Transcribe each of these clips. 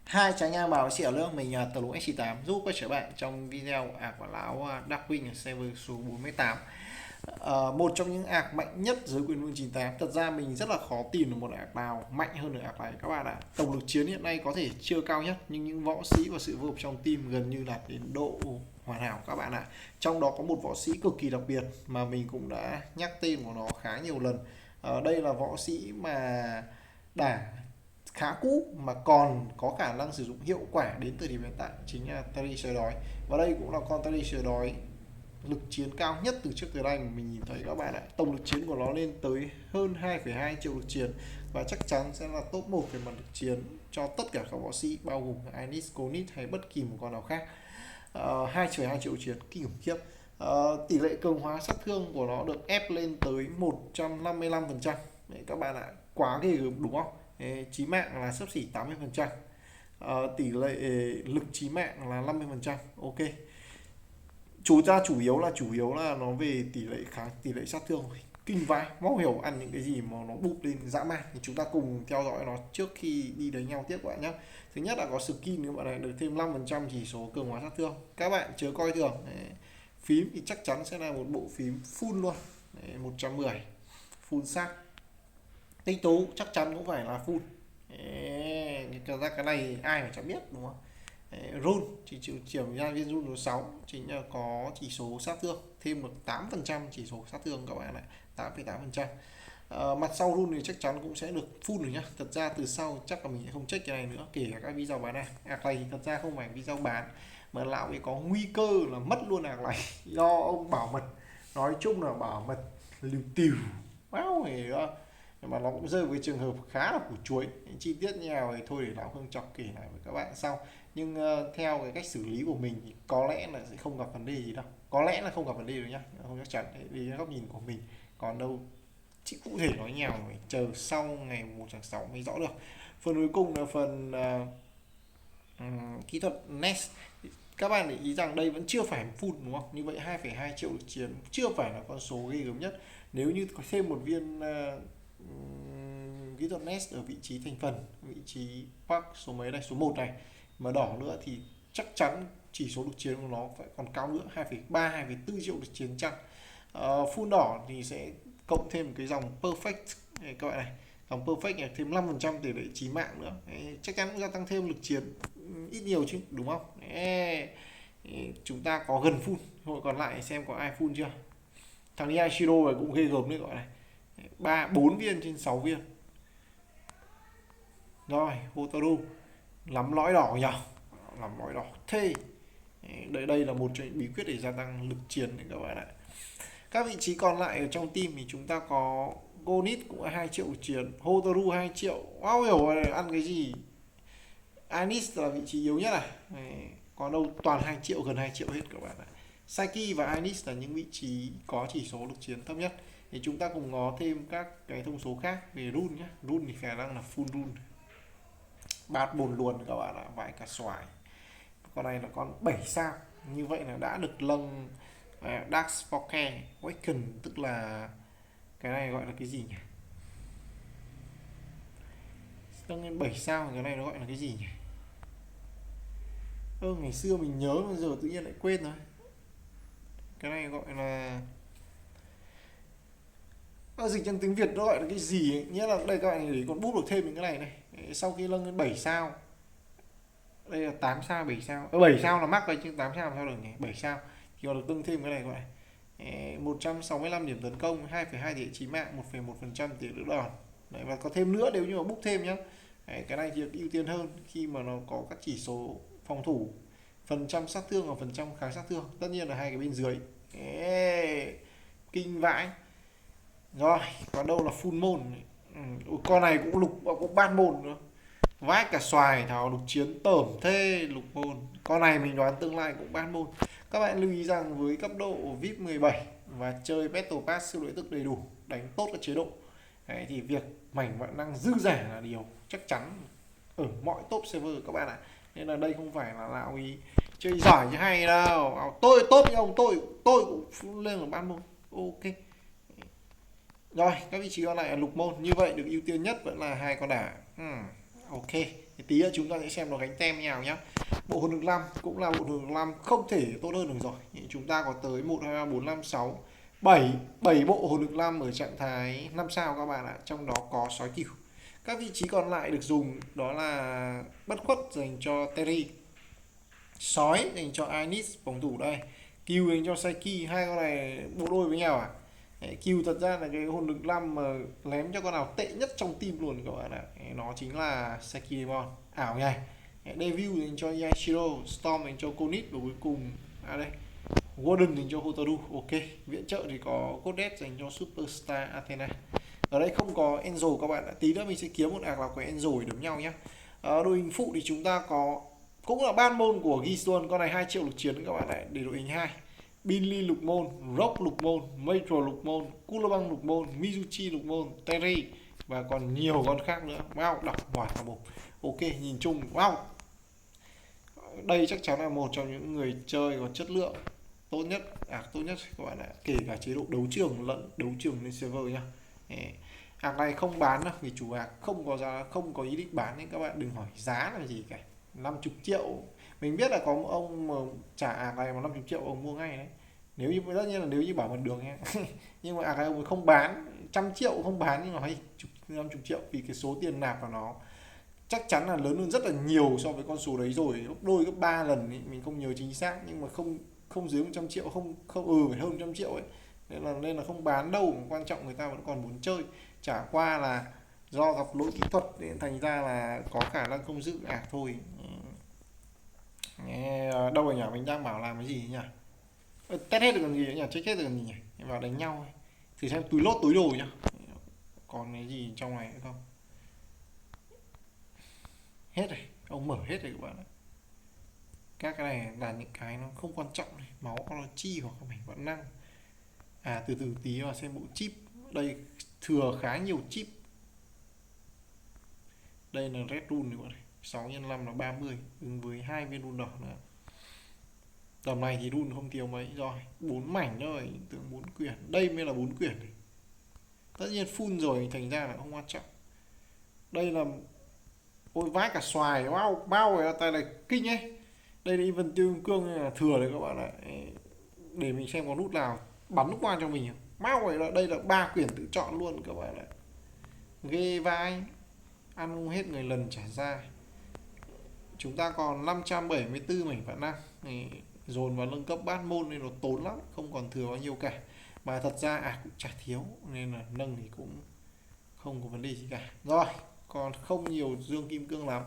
Hai trái ngang báo xỉa nước mình tờ lũng SC8 giúp các bạn trong video ạc quả lão Darkwing server số 48. Một trong những ạc mạnh nhất dưới quyền vương 98. Thật ra mình rất là khó tìm được một ạc nào mạnh hơn được ạc này các bạn ạ. Tổng lực chiến hiện nay có thể chưa cao nhất, nhưng những võ sĩ và sự phối hợp trong team gần như là đến độ hoàn hảo các bạn ạ. Trong đó có một võ sĩ cực kỳ đặc biệt mà mình cũng đã nhắc tên của nó khá nhiều lần. Đây là võ sĩ mà đả khá cũ mà còn có khả năng sử dụng hiệu quả đến thời điểm hiện tại, chính là Terry sờ đói. Và đây cũng là con Terry sờ đói lực chiến cao nhất từ trước tới nay mà mình nhìn thấy các bạn ạ. Tổng lực chiến của nó lên tới hơn 2,2 triệu lực chiến và chắc chắn sẽ là top 1 về mặt lực chiến cho tất cả các võ sĩ, bao gồm Inis, Konit hay bất kỳ một con nào khác. 2,2 triệu chiến kinh khủng khiếp. Tỷ lệ cường hóa sát thương của nó được ép lên tới 155%. Đấy các bạn ạ, quá ghê gớm đúng không? Chí mạng là xấp xỉ 80%. Tỷ lệ lực chí mạng là 50%. Ok. Chủ yếu là nó về tỷ lệ sát thương kinh vãi, không hiểu ăn những cái gì mà nó bụp lên dã man. Thì chúng ta cùng theo dõi nó trước khi đi đánh nhau tiếp các bạn nhé. Thứ nhất là có skin, các bạn này được thêm 5% chỉ số cường hóa sát thương, các bạn chớ coi thường. Phím thì chắc chắn sẽ là một bộ phím full luôn. 110 full xác. Tinh tú chắc chắn cũng phải là full. Thật ra cái này ai mà chẳng biết đúng không? Rune thì chuyển ra viên rune số 6 chính là có chỉ số sát thương thêm được 8% chỉ số sát thương các bạn ạ, 8,8%. Mặt sau rune thì chắc chắn cũng sẽ được full rồi nhá. Thật ra từ sau chắc là mình sẽ không check cái này nữa, kể cả các video bán này. Ạc này thì thật ra không phải video bán mà lão ấy có nguy cơ là mất luôn ạc này do ông bảo mật, nói chung là bảo mật liều tìu wow này, mà nó cũng rơi với trường hợp khá là củ chuối. Chi tiết như nào thì thôi để lão Hương Chọc kể lại với các bạn sau. Nhưng theo cái cách xử lý của mình thì có lẽ là sẽ không gặp vấn đề gì đâu, có lẽ là không gặp vấn đề đâu nhá, không chắc chắn vì góc nhìn của mình. Còn đâu chỉ cụ thể nói nhau phải chờ sau ngày 1/6 mới rõ được. Phần cuối cùng là phần kỹ thuật Nest. Các bạn để ý rằng đây vẫn chưa phải full đúng không? Như vậy 2,2 triệu lực chiến chưa phải là con số ghê gớm nhất. Nếu như có thêm một viên kỹ thuật Nest ở vị trí thành phần, vị trí Park số mấy này, số 1 này mà đỏ nữa thì chắc chắn chỉ số lực chiến của nó phải còn cao nữa, 2,3 2,4 triệu lực chiến chăng. Full đỏ thì sẽ cộng thêm một cái dòng perfect này các bạn này, dòng perfect này thêm 5% tỷ lệ chí mạng nữa. Chắc chắn cũng gia tăng thêm lực chiến ít nhiều chứ đúng không? Chúng ta có gần full, hội còn lại xem có ai full chưa. Thằng Yashiro này cũng ghê gớm đấy gọi này, 4 viên trên 6 viên. Rồi Hotaru lắm lõi đỏ nhỉ, lắm lõi đỏ thế. Đây là một trong những bí quyết để gia tăng lực chiến đấy các bạn ạ. Các vị trí còn lại ở trong team thì chúng ta có Gonit cũng là 2 triệu chiến, Hotaru 2 triệu, wow hiểu rồi, ăn cái gì. Anis là vị trí yếu nhất này, còn đâu toàn 2 triệu, gần 2 triệu hết các bạn ạ. Saiki và Anis là những vị trí có chỉ số lực chiến thấp nhất. Thì chúng ta cùng ngó thêm các cái thông số khác về rune nhé. Rune thì khả năng là full rune, bát bồn luôn các bạn ạ, vãi cả xoài. Con này là con 7 sao, như vậy là đã được nâng Dark Spoke Awaken, tức là cái này gọi là cái gì nhỉ? Nâng lên 7 sao, cái này nó gọi là cái gì nhỉ? Ngày xưa mình nhớ bây giờ tự nhiên lại quên rồi. Cái này gọi là dịch trong tiếng Việt nó gọi là cái gì ấy. Nghĩa là đây các bạn để con bút được thêm những cái này này. Sau khi nâng lên 7 sao, đây là 8 sao 7 sao, 7 sao là mắc rồi chứ 8 sao làm sao được nhỉ? 7 sao thì còn được tăng thêm cái này gọi này, 165 điểm tấn công, 2,2 tỷ lệ chí mạng, 1,1% tỷ lệ đỡ đòn. Đấy, và có thêm nữa nếu như mà book thêm nhá. Đấy, cái này thì được ưu tiên hơn khi mà nó có các chỉ số phòng thủ, phần trăm sát thương và phần trăm kháng sát thương, tất nhiên là hai cái bên dưới. Kinh vãi. Rồi còn đâu là full môn. Con này cũng lục, cũng ban môn nữa, vãi cả xoài, thảo lục chiến tởm thế. Lục môn con này mình đoán tương lai cũng ban môn. Các bạn lưu ý rằng với cấp độ VIP 17 và chơi Battle Pass siêu lợi tức đầy đủ, đánh tốt các chế độ, đấy, thì việc mảnh vạn năng dư giả là điều chắc chắn ở mọi top server các bạn ạ. Nên là đây không phải là lão ý chơi giỏi như hay đâu, tôi tốt như ông, tôi cũng lên là ban môn. Ok. Rồi các vị trí còn lại là lục môn, như vậy được ưu tiên nhất vẫn là hai con đả. Ok, Thì tí nữa chúng ta sẽ xem nó gánh tem như nào nhá. Bộ hồn lực 5 cũng là bộ hồn lực 5 không thể tốt hơn được rồi. Chúng ta có tới 1 2 3 4 5 6 7 bộ hồn lực 5 ở trạng thái 5 sao các bạn ạ, trong đó có sói cửu. Các vị trí còn lại được dùng đó là bất khuất dành cho Terry, sói dành cho Inis phòng thủ đây, cừu dành cho Saiki. Hai con này bộ đôi với nhau à? Cừu thật ra là cái hồn lực 5 mà lém cho con nào tệ nhất trong team luôn các bạn ạ. Nó chính là Saiki Demon ảo nhỉ. Devil dành cho Yashiro, Storm dành cho Konit, và cuối cùng đây Warden dành cho Hotaru. Ok, viện trợ thì có Goddess dành cho Superstar Athena. Ở đây không có Angel các bạn ạ. Tí nữa mình sẽ kiếm một ạc nào có Angel để đấm nhau nhé. Đội hình phụ thì chúng ta có cũng là ban môn của Gisuan, con này 2 triệu lực chiến các bạn ạ, để đội hình 2. Binli lục môn, Rock lục môn, Matro lục môn, Kulabang lục môn, Mizuchi lục môn, Terry và còn nhiều con khác nữa. Wow, đọc ngoài cả bộ. Ok, nhìn chung wow. Đây chắc chắn là một trong những người chơi có chất lượng tốt nhất, tốt nhất các bạn ạ, kể cả chế độ đấu trường lẫn đấu trường lên server nhá. Ạc này không bán đâu, vì chủ ạc không có giá, không có ý định bán, nên các bạn đừng hỏi giá là gì cả. 50 triệu mình biết là có một ông mà trả ạc này mà 50 triệu ông mua ngay đấy, nếu như tất nhiên là nếu như bảo mặt đường nhé. Nhưng mà ạc này ông không bán, 100 triệu không bán, nhưng mà hay 50 triệu vì cái số tiền nạp vào nó chắc chắn là lớn hơn rất là nhiều so với con số đấy rồi, gấp đôi gấp 3 lần ấy. Mình không nhớ chính xác nhưng mà không không dưới 100 triệu, không phải hơn 100 triệu ấy, nên là không bán đâu. Quan trọng người ta vẫn còn muốn chơi, chả qua là do gặp lỗi kỹ thuật nên thành ra là có khả năng không giữ ạc thôi. Đâu rồi nhỉ, mình đang bảo làm cái gì nhỉ? Test hết được còn gì nhỉ, check hết được còn gì nhỉ, vào đánh nhau thử xem túi lốt túi đồ nhá, còn cái gì trong này nữa không. Hết rồi, ông mở hết rồi các bạn ạ. Các cái này là những cái nó không quan trọng này. Máu nó chi hoặc là mảnh vạn năng. Từ từ tí vào xem bộ chip. Đây thừa khá nhiều chip. Đây là red rune các bạn này, 6 x 5 là 30, ứng với 2 viên rune đỏ nữa. Tầm này thì rune không thiếu mấy rồi, 4 mảnh thôi, tưởng 4 quyển. Đây mới là 4 quyển này. Tất nhiên full rồi thành ra là không quan trọng. Đây là ôi vãi cả xoài, wow, bao rồi tay này kinh ấy. Đây là Vân Tiêu Cương là thừa đấy các bạn ạ. Để mình xem có nút nào bắn qua cho mình. Mau rồi là đây là 3 quyển tự chọn luôn các bạn ạ. Ghê vai. Ăn không hết người lần trả ra. Chúng ta còn 574 mảnh vạn năng. Dồn vào nâng cấp bát môn nên nó tốn lắm, không còn thừa bao nhiêu cả. Mà thật ra cũng chả thiếu nên là nâng thì cũng không có vấn đề gì cả. Rồi, còn không nhiều dương kim cương lắm.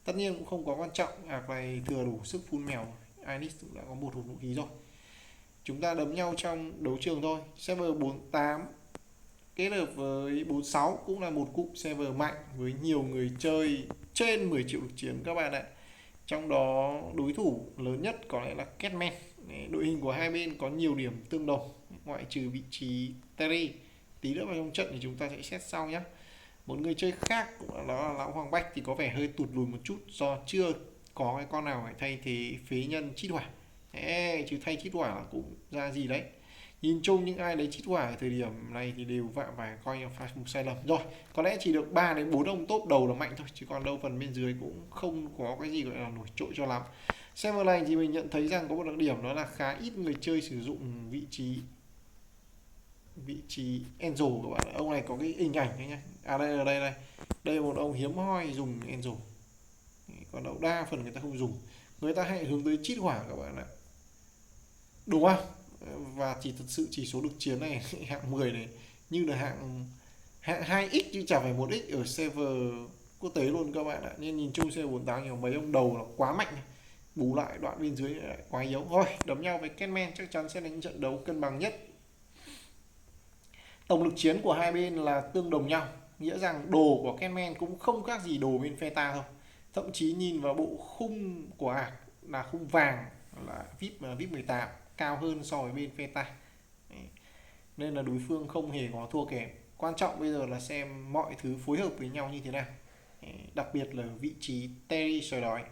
Tất nhiên cũng không có quan trọng, ạc này thừa đủ sức phun mèo. Inis cũng đã có một hộp vũ khí rồi. Chúng ta đấm nhau trong đấu trường thôi. Server 48 kết hợp với 46 cũng là một cụm server mạnh với nhiều người chơi trên 10 triệu lực chiến các bạn ạ. Trong đó đối thủ lớn nhất có lẽ là Catman. Đội hình của hai bên có nhiều điểm tương đồng ngoại trừ vị trí Terry. Tí nữa vào trong trận thì chúng ta sẽ xét sau nhé. Một người chơi khác cũng đó là lão Hoàng Bách thì có vẻ hơi tụt lùi một chút do chưa có cái con nào phải thay thế phế nhân chít hỏa. Chứ thay chít hỏa là cũng ra gì đấy. Nhìn chung những ai lấy chít hỏa ở thời điểm này thì đều phải coi như phải một sai lầm rồi. Có lẽ chỉ được 3 đến 4 ông top đầu là mạnh thôi, chứ còn đâu phần bên dưới cũng không có cái gì gọi là nổi trội cho lắm. Server này thì mình nhận thấy rằng có một đặc điểm đó là khá ít người chơi sử dụng vị trí Angel các bạn. Ông này có cái hình ảnh đấy nhá. Đây là một ông hiếm hoi dùng Angel. Còn đâu đa phần người ta không dùng, người ta hãy hướng tới chít hỏa các bạn ạ, đúng không? Và chỉ thật sự chỉ số lực chiến này hạng 10 này như là hạng 2x chứ chả phải 1x ở server quốc tế luôn các bạn ạ. Nên nhìn chung server 48 nhiều mấy ông đầu là quá mạnh, bù lại đoạn bên dưới lại quá yếu. Thôi đấm nhau với Catman chắc chắn sẽ là những trận đấu cân bằng nhất. Tổng lực chiến của hai bên là tương đồng nhau, nghĩa rằng đồ của Catman cũng không khác gì đồ bên phe ta thôi. Thậm chí nhìn vào bộ khung của ạc là khung vàng là VIP 18 cao hơn so với bên phe ta. Nên là đối phương không hề có thua kém. Quan trọng bây giờ là xem mọi thứ phối hợp với nhau như thế nào. Đặc biệt là vị trí Terry sói đói.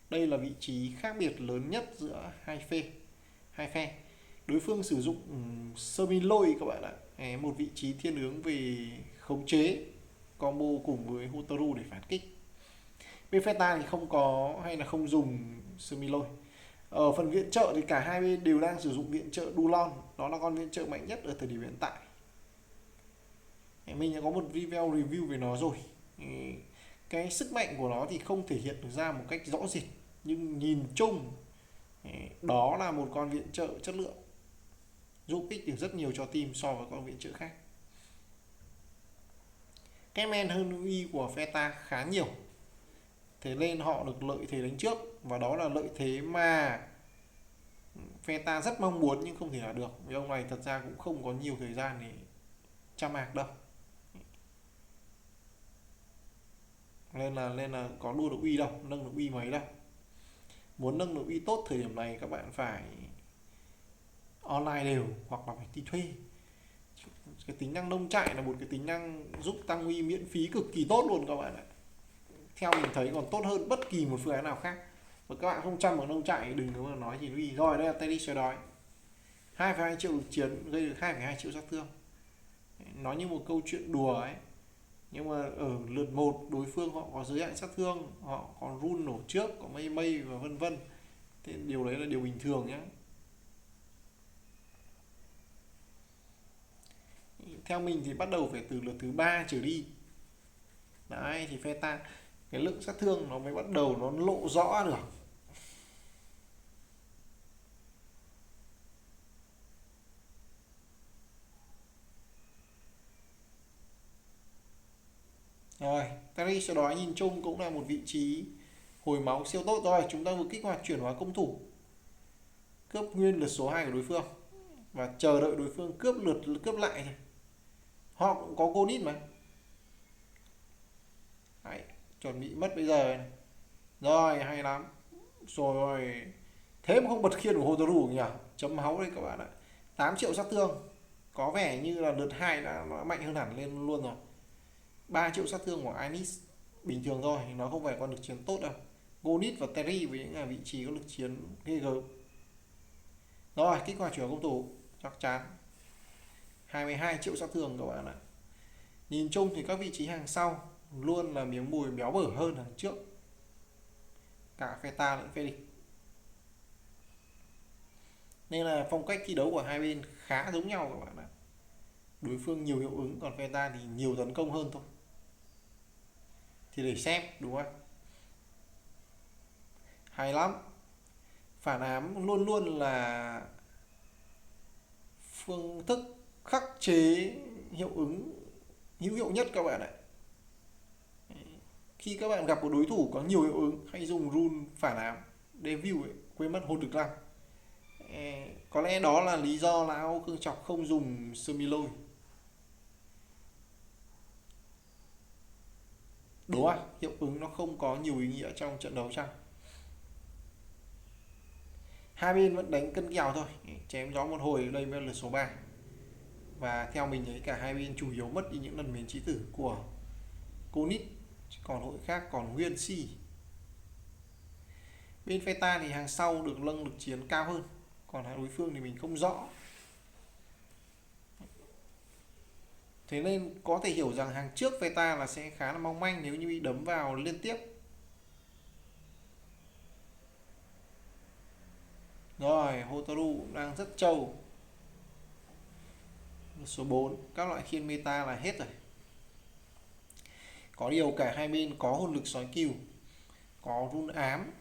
Đây là vị trí khác biệt lớn nhất giữa hai phe. Đối phương sử dụng semi lôi các bạn ạ. Một vị trí thiên hướng về khống chế combo cùng với Hotaru để phản kích. Bên Feta thì không có hay là không dùng Semiloi. Ở phần viện trợ thì cả hai bên đều đang sử dụng viện trợ Dulon, đó là con viện trợ mạnh nhất ở thời điểm hiện tại. Mình đã có một video review về nó rồi. Cái sức mạnh của nó thì không thể hiện được ra một cách rõ rệt, nhưng nhìn chung đó là một con viện trợ chất lượng, giúp ích được rất nhiều cho team so với con viện trợ khác. Cái men hơn uy của Feta khá nhiều, thế nên họ được lợi thế đánh trước, và đó là lợi thế mà Feta rất mong muốn nhưng không thể là được, vì ông này thật ra cũng không có nhiều thời gian để tra mạc đâu, nên là có đua được uy đâu, nâng được uy mấy đâu. Muốn nâng được uy tốt thời điểm này các bạn phải online đều hoặc là phải đi thuê. Cái tính năng nông trại là một cái tính năng giúp tăng uy miễn phí cực kỳ tốt luôn các bạn ạ. Theo mình thấy còn tốt hơn bất kỳ một phương án nào khác. Và các bạn không chăm vào nông trại đừng có mà nói gì uy. Rồi đây là Teddy sói đói, 2,2 triệu lực chiến gây được 2,2 triệu sát thương. Nó như một câu chuyện đùa ấy, nhưng mà ở lượt 1 đối phương họ có giới hạn sát thương, họ còn run nổ trước, có mây mây và vân vân, thế điều đấy là điều bình thường nhé. Theo mình thì bắt đầu phải từ lượt thứ 3 trở đi đấy thì Feta cái lượng sát thương nó mới bắt đầu nó lộ rõ được. Rồi Terry sau đó nhìn chung cũng là một vị trí hồi máu siêu tốt. Rồi chúng ta vừa kích hoạt chuyển hóa công thủ, cướp nguyên lượt số 2 của đối phương và chờ đợi đối phương cướp lại thôi. Họ cũng có Gonit mà. Đấy, chuẩn bị mất bây giờ này. Rồi hay lắm. Rồi thế mà không bật khiên của Hotaru nhỉ, chấm máu đây các bạn ạ. 8 triệu sát thương, có vẻ như là lượt 2 đã mạnh hơn hẳn lên luôn rồi. 3 triệu sát thương của Anis bình thường thôi, nó không phải con lực chiến tốt đâu. Gonit và Terry với những vị trí có lực chiến ghê gớm. Rồi kích hoạt chuyển công thủ chắc chắn 22 triệu sát thương các bạn ạ. Nhìn chung thì các vị trí hàng sau luôn là miếng mùi béo bở hơn hàng trước, cả Feta lẫn Felix. Nên là phong cách thi đấu của hai bên khá giống nhau các bạn ạ. Đối phương nhiều hiệu ứng, còn Feta thì nhiều tấn công hơn thôi. Thì để xem đúng không? Hay lắm. Phản ám luôn luôn là phương thức khắc chế hiệu ứng hữu hiệu nhất các bạn ạ. Khi các bạn gặp một đối thủ có nhiều hiệu ứng, hãy dùng rune phản ám. Devil ấy, quên mất hồn được lắm. Có lẽ đó là lý do là Âu Cương Chọc không dùng Semiloi. Đúng à, hiệu ứng nó không có nhiều ý nghĩa trong trận đấu chăng? Hai bên vẫn đánh cân kèo thôi, chém gió một hồi. Đây mới là lượt số 3. Và theo mình thấy cả hai bên chủ yếu mất đi những lần mến chí tử của Konit, còn hội khác còn nguyên si. Bên Feta thì hàng sau được nâng lực chiến cao hơn, còn đối phương thì mình không rõ. Thế nên có thể hiểu rằng hàng trước Feta là sẽ khá là mong manh nếu như bị đấm vào liên tiếp. Rồi Hotaru cũng đang rất trâu. Số 4, các loại khiên meta là hết rồi. Có điều cả hai bên có hồn lực sói cừu, có run ám,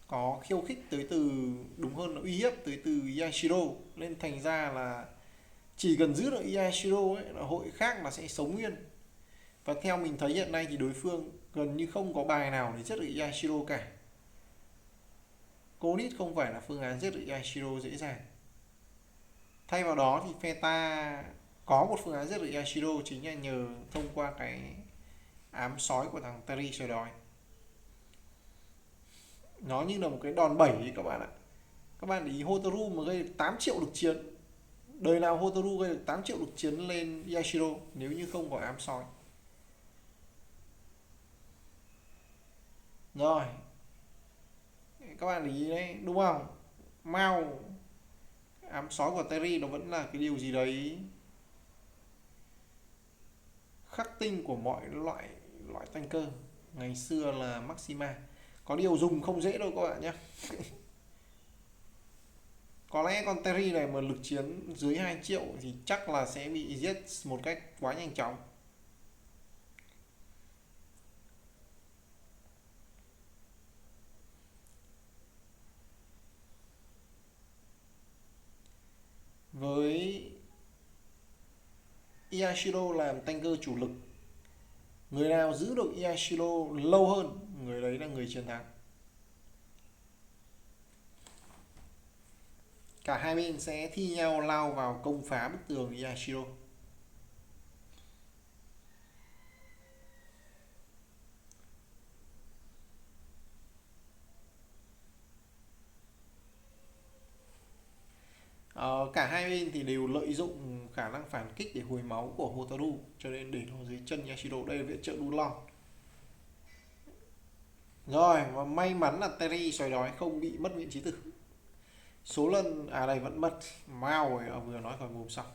có khiêu khích tới từ, đúng hơn là uy hiếp tới từ Yashiro, nên thành ra là chỉ cần giữ được Yashiro ấy là hội khác là sẽ sống nguyên. Và theo mình thấy hiện nay thì đối phương gần như không có bài nào để giết được Yashiro cả. Konit không phải là phương án giết được Yashiro dễ dàng. Thay vào đó thì Feta có một phương án giết được Yashiro, chính là nhờ thông qua cái ám sói của thằng Terry sói đói. Nó như là một cái đòn bẩy ấy các bạn ạ. Các bạn để ý Hotaru mà gây được 8 triệu lực chiến, đời nào Hotaru gây được 8 triệu lực chiến lên Yashiro nếu như không có ám sói. Rồi các bạn để ý đấy, đúng không? Mao ám sói của Terry nó vẫn là cái điều gì đấy khắc tinh của mọi loại tanker. ngày xưa là Maxima. Có điều dùng không dễ đâu các bạn nhé. Có lẽ con Terry này mà lực chiến dưới 2 triệu thì chắc là sẽ bị giết một cách quá nhanh chóng. Với Yashiro làm tanker chủ lực, người nào giữ được Yashiro lâu hơn, người đấy là người chiến thắng. Cả hai bên sẽ thi nhau lao vào công phá bức tường Yashiro. Cả hai bên thì đều lợi dụng khả năng phản kích để hồi máu của Hotaru, cho nên để nó dưới chân Yashiro. Đây là viện trợ Dulon. Rồi, và may mắn là Terry sói đói không bị mất vị trí tử. Số lần đây vẫn mất mau rồi, vừa nói khỏi mồm xong.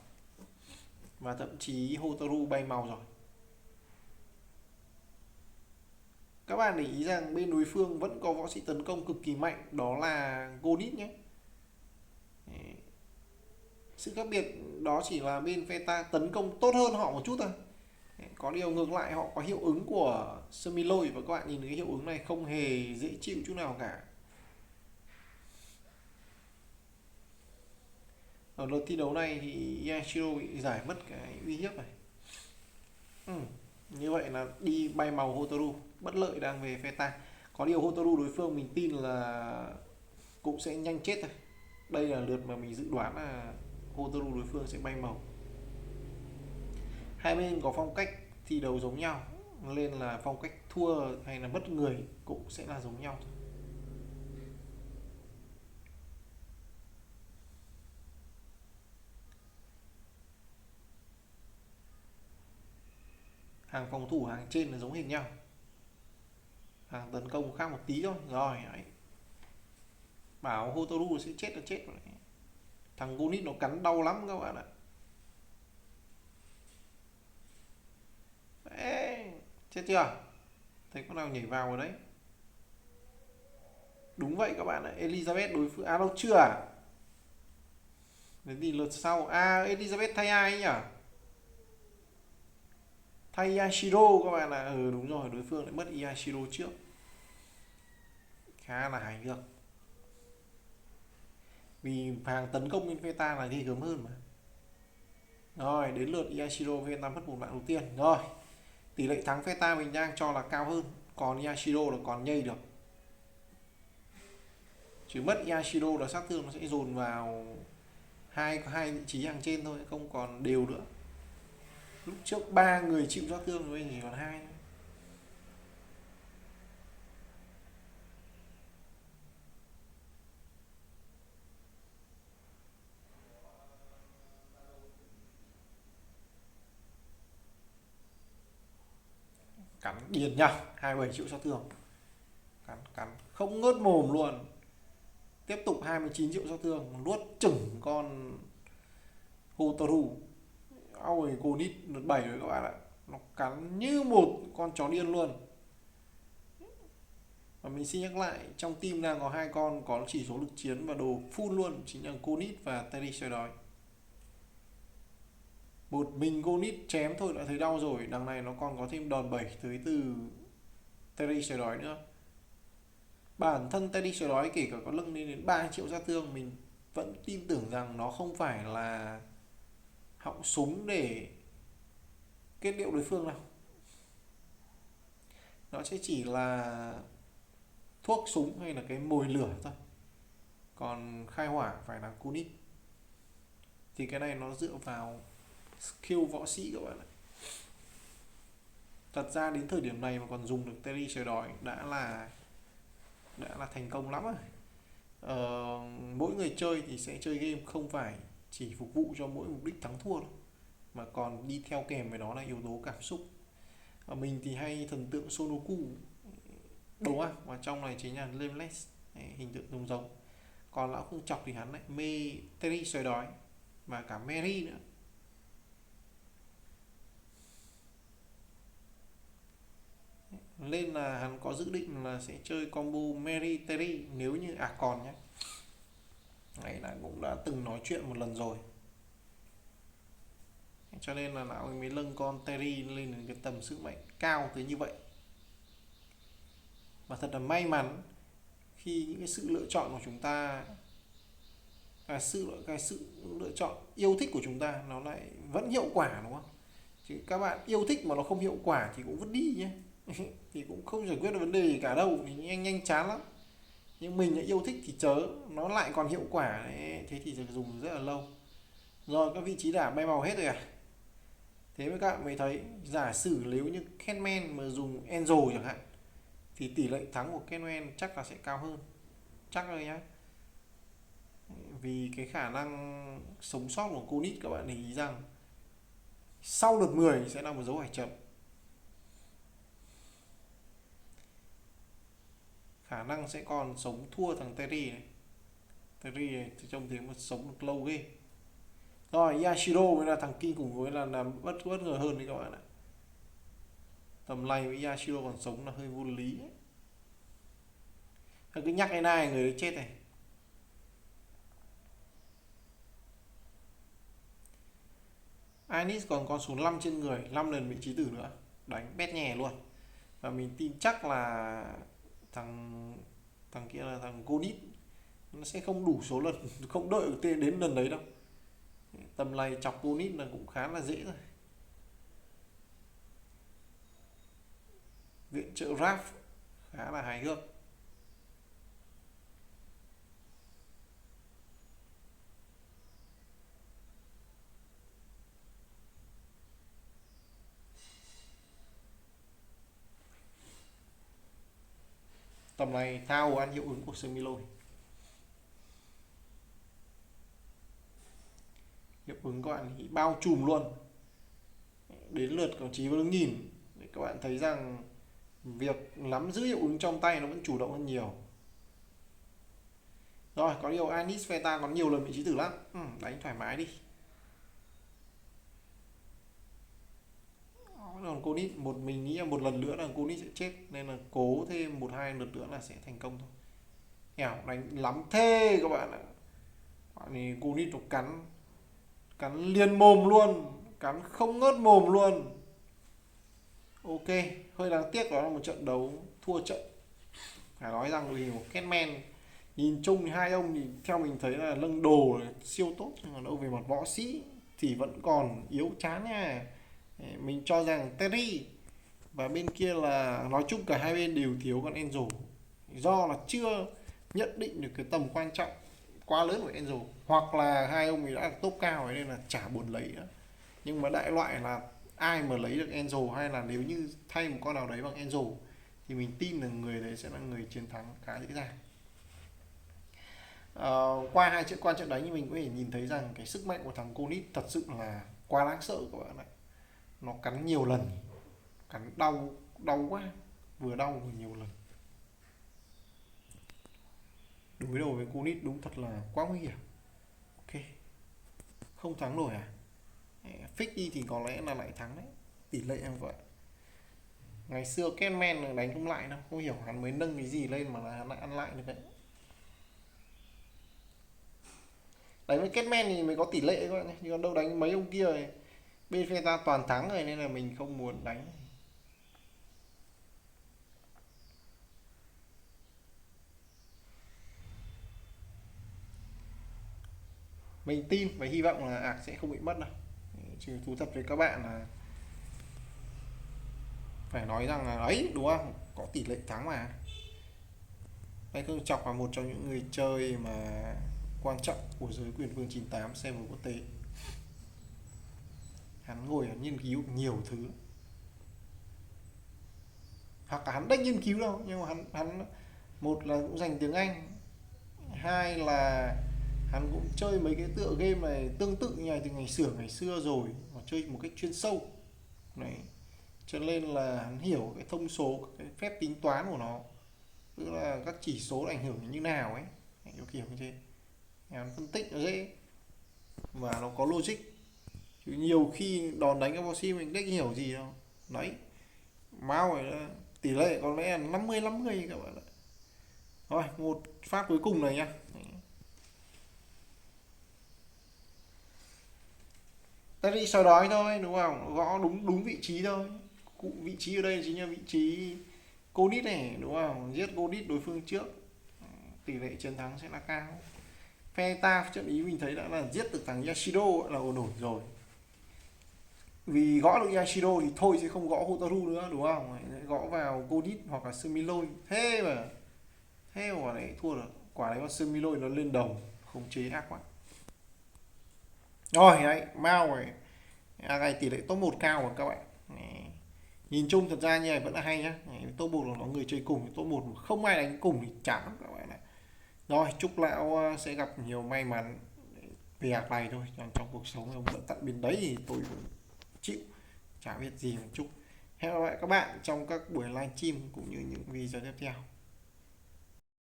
Và thậm chí Hotaru bay màu rồi. Các bạn để ý rằng bên đối phương vẫn có võ sĩ tấn công cực kỳ mạnh, đó là Gonit nhé. Sự khác biệt đó chỉ là bên Veta tấn công tốt hơn họ một chút thôi. Có điều ngược lại họ có hiệu ứng của Semiloi, và các bạn nhìn thấy hiệu ứng này không hề dễ chịu chút nào cả. Ở lượt thi đấu này thì Yashiro bị giải mất cái uy hiếp này. Như vậy là đi bay màu Hotaru, bất lợi đang về Veta. Có điều Hotaru đối phương mình tin là cũng sẽ nhanh chết thôi. Đây là lượt mà mình dự đoán là Hotaru đối phương sẽ bay màu. Hai bên có phong cách thi đấu giống nhau, nên là phong cách thua hay là mất người cũng sẽ là giống nhau thôi. Hàng phòng thủ hàng trên là giống hệt nhau, hàng tấn công khác một tí thôi. Rồi đấy, bảo Hotaru sẽ chết là chết rồi. Thằng Gonit nó cắn đau lắm các bạn ạ. Ê, chết chưa? Thấy con nào nhảy vào rồi đấy. Đúng vậy các bạn ạ. Elizabeth đối phương đâu chưa à? Đến thì lượt sau. Elizabeth thay ai ấy nhỉ? Thay Yashiro các bạn ạ. Đúng rồi, đối phương lại mất Yashiro trước. Khá là hài hước. Vì hàng tấn công bên Veta là ghê gớm hơn mà. Rồi, đến lượt Yashiro, Veta mất một mạng đầu tiên. Rồi, tỷ lệ thắng Veta mình đang cho là cao hơn, còn Yashiro là còn nhây được. Chỉ mất Yashiro là sát thương nó sẽ dồn vào hai vị trí hàng trên thôi, không còn đều nữa. Lúc trước 3 người chịu sát thương, bây giờ chỉ còn 2 thôi. Cắn điền nhá, 27 triệu sát thương. Cắn không ngớt mồm luôn. Tiếp tục 29 triệu sát thương, nuốt chửng con Hotaru. Ôi, Gonit lượt 7 rồi các bạn ạ. Nó cắn như một con chó điên luôn. Và mình xin nhắc lại, trong team đang có 2 con có chỉ số lực chiến và đồ full luôn, chính là Gonit và Terry sói đói. Một mình Gonit chém thôi đã thấy đau rồi, đằng này nó còn có thêm đòn bẩy tới từ Terry sói đói nữa. Bản thân Terry sói đói kể cả có lưng lên đến 3 triệu sát thương, mình vẫn tin tưởng rằng nó không phải là họng súng để kết liễu đối phương đâu. Nó sẽ chỉ là thuốc súng hay là cái mồi lửa thôi. Còn khai hỏa phải là Kunit. Thì cái này nó dựa vào skill võ sĩ các bạn ạ. Thật ra đến thời điểm này mà còn dùng được Terry sói đói đã là thành công lắm rồi. Mỗi người chơi thì sẽ chơi game không phải chỉ phục vụ cho mỗi mục đích thắng thua đâu, mà còn đi theo kèm với đó là yếu tố cảm xúc. Mình thì hay thần tượng Sonoku đúng không? Và trong này chính là Lemless, hình tượng giống giống. Còn lão không chọc thì hắn lại mê Terry sói đói và cả Mary nữa. Nên là hắn có dự định là sẽ chơi combo Mary Terry nếu như còn nhé. Này là cũng đã từng nói chuyện một lần rồi, cho nên là lão mới nâng con Terry lên đến cái tầm sức mạnh cao tới như vậy. Và thật là may mắn khi những cái sự lựa chọn của chúng ta, cái sự lựa chọn yêu thích của chúng ta nó lại vẫn hiệu quả, đúng không? Chứ các bạn yêu thích mà nó không hiệu quả thì cũng vứt đi nhé. Thì cũng không giải quyết được vấn đề gì cả đâu, thì nhanh chán lắm. Nhưng mình lại yêu thích thì chớ, nó lại còn hiệu quả đấy, thế thì dùng rất là lâu. Rồi các vị trí đả bay màu hết rồi à? Thế mới các bạn mới thấy giả sử nếu như Catman mà dùng Angel chẳng hạn thì tỷ lệ thắng của Catman chắc là sẽ cao hơn, chắc rồi nhá. Vì cái khả năng sống sót của Kunit, các bạn để ý rằng sau lượt 10 sẽ là một dấu hỏi chấm. Khả năng sẽ còn sống thua thằng Terry này. Terry này thì trông thế mà sống được lâu ghê. Rồi Yashiro mới là thằng kinh khủng, với là bất ngờ hơn đấy các bạn ạ. Tầm này với Yashiro còn sống là hơi vô lý ấy. Cứ nhắc cái này người đấy chết này. Anis còn con số 5 trên người, 5 lần vị trí tử nữa, đánh bét nhè luôn. Và mình tin chắc là thằng thằng kia là thằng Gonit nó sẽ không đủ số lần, không đợi đến lần đấy đâu. Tầm này chọc Gonit là cũng khá là dễ rồi. Viện trợ Raph khá là hài hước. Tầm này thao ăn hiệu ứng của Semilôi. Hiệu ứng các bạn nghĩ bao trùm luôn. Đến lượt đồng chí vẫn nhìn để các bạn thấy rằng việc nắm giữ hiệu ứng trong tay nó vẫn chủ động hơn nhiều. Rồi có điều Anis Veta còn nhiều lần vị trí tử lắm, đánh thoải mái đi. Còn Conit mình nghĩ là một lần nữa là Conit sẽ chết, nên là cố thêm 1-2 lượt nữa là sẽ thành công thôi. Nghèo đánh lắm thế các bạn ạ. Bạn này Conit nó cắn liền mồm luôn, cắn không ngớt mồm luôn. Ok, hơi đáng tiếc đó là một trận đấu thua trận. Phải nói rằng vì một Catman nhìn chung thì hai ông thì theo mình thấy là nâng đồ siêu tốt, nhưng mà đâu về mặt võ sĩ thì vẫn còn yếu chán nha. Mình cho rằng Terry và bên kia là nói chung cả hai bên đều thiếu con Angel, do là chưa nhận định được cái tầm quan trọng quá lớn của Angel, hoặc là hai ông ấy đã top cao ấy nên là chả buồn lấy nữa. Nhưng mà đại loại là ai mà lấy được Angel, hay là nếu như thay một con nào đấy bằng Angel thì mình tin là người đấy sẽ là người chiến thắng khá dễ dàng. Qua hai trận quan trận đấy thì mình có thể nhìn thấy rằng cái sức mạnh của thằng Conit thật sự là quá đáng sợ các bạn ạ. Nó cắn nhiều lần, cắn đau quá, vừa đau vừa nhiều lần. Đối đầu với Conit đúng thật là quá nguy hiểm. Ok, không thắng nổi à? Fix đi thì có lẽ là lại thắng đấy, tỷ lệ em vậy. Ngày xưa Catman đánh không lại đâu, không hiểu hắn mới nâng cái gì lên mà là hắn lại ăn lại được đấy. Đánh với Catman thì mới có tỷ lệ các bạn nhé, nhưng còn đâu đánh mấy ông kia rồi bên phe ta toàn thắng rồi, nên là mình không muốn đánh. Mình tin và hy vọng là Ark sẽ không bị mất đâu. Chứ thú thật với các bạn là phải nói rằng là ấy đúng không, có tỷ lệ thắng mà. Đây không chọc vào một trong những người chơi mà quan trọng của giới quyền vương 98 server quốc tế. Hắn ngồi hắn nghiên cứu nhiều thứ, hoặc là hắn đếch nghiên cứu đâu, nhưng mà hắn một là cũng dành tiếng Anh, hai là hắn cũng chơi mấy cái tựa game này tương tự như này từ ngày xưa rồi, mà chơi một cách chuyên sâu này, cho nên là hắn hiểu cái thông số, cái phép tính toán của nó, tức là các chỉ số ảnh hưởng như nào ấy, kiểu như thế. Hắn phân tích nó dễ và nó có logic, chứ nhiều khi đòn đánh cái boss mình đếch hiểu gì đâu đấy, máu rồi đó, tỷ lệ có lẽ là 50-50 các bạn ạ. Rồi một phát cuối cùng này nhá. Ta đi sau đó thôi đúng không, gõ đúng đúng vị trí thôi. Cụ vị trí ở đây chính là vị trí Codit này đúng không, giết Codit đối phương trước, tỷ lệ chiến thắng sẽ là cao. Phe ta trận ý mình thấy đã là giết được thằng Yashido là ổn rồi, vì gõ được Yashido thì thôi sẽ không gõ Hotaru nữa đúng không, gõ vào Codit hoặc là Sumiloi. Thế mà quả đấy thua được, quả đấy con Sumiloi nó lên đồng khống chế ác quá. Rồi đấy Mao này, cái tỷ lệ top 1 cao mà các bạn. Nhìn chung thật ra như này vẫn là hay nhá. Top 1 là nó người chơi cùng, top 1 mà không ai đánh cùng thì chán lắm các bạn ạ. Rồi chúc lão sẽ gặp nhiều may mắn về hạt này thôi, còn trong cuộc sống ông vẫn tận biến đấy thì tôi cũng chịu, chả biết gì mà chúc. Hẹn gặp lại các bạn trong các buổi livestream cũng như những video tiếp theo.